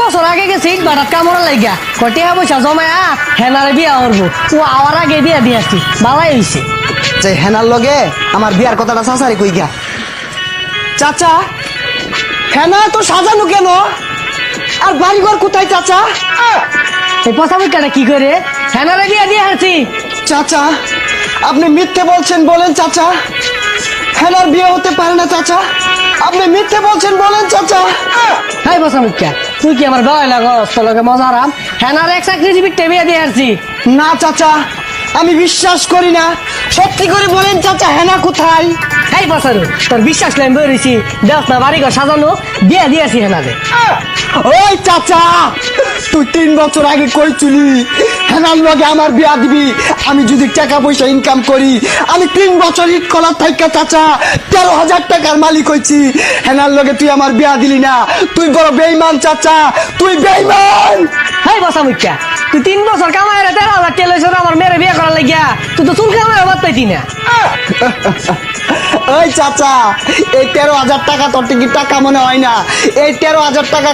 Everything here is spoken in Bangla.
বছর আগে গেছি বারাত কামড়া লাগিয়া কটিয়া পয়সা জমায়া হেনারে বিয়া করবো ও আওয়ার আগে বিয়া দিয়ে আসছি বালাই হইছে। যে হেনার লগে আমার বিয়ার কথাটা চাচারে কই গিয়া। চাচা হেনা তো সাজানো কেন আর বাড়িঘর কোথায় চাচা? এই পচা মুখটা কি করে হেনারে বিয়া দিয়ে আসছি? চাচা আপনি মিথ্যে বলছেন, বলেন চাচা হেনার বিয়ে হতে পারে না চাচা, আপনি মিথ্যে বলছেন বলেন চাচা। হাই পচা মুখটা তুই কি আমার গায়ে লাগস তোর লগে মজা আরাম হেনার এক চাকরিজীবী বিয়া দিয়ে আসছি। না চাচা আমি বিশ্বাস করি না, সত্যি করে বলেন চাচা হেনা কোথায়? হাই পচারু তোর বিশ্বাস লাইন বেরিয়েছি দেখ না বাড়ি ঘর সাজানো বিয়া দিয়ে আসি হেনারে। ওই চাচা তুই 3 বছর আগে কইছিলি হেনার লগে আমার বিয়া দিবি, আমি যদি টাকা পয়সা ইনকাম করি আমি 3 বছর ইট কলার থাইকা চাচা 13,000 টাকার মালিক হইছি। হেনার লগে তুই আমার বিয়া দিলি না, তুই বড় বেঈমান চাচা, তুই বেঈমান। হাই পচা মুখটা তুই 3 বছর কামাই রে 13,000 টেলে আমার মেয়েরে বিয়ে করার লাগিয়া তুই তো চুল কামাই বাদ পাইতি না। ওই চাচা এই 13,000 টাকা তোর কি টাকা মনে হয় না? এই 13,000 টাকা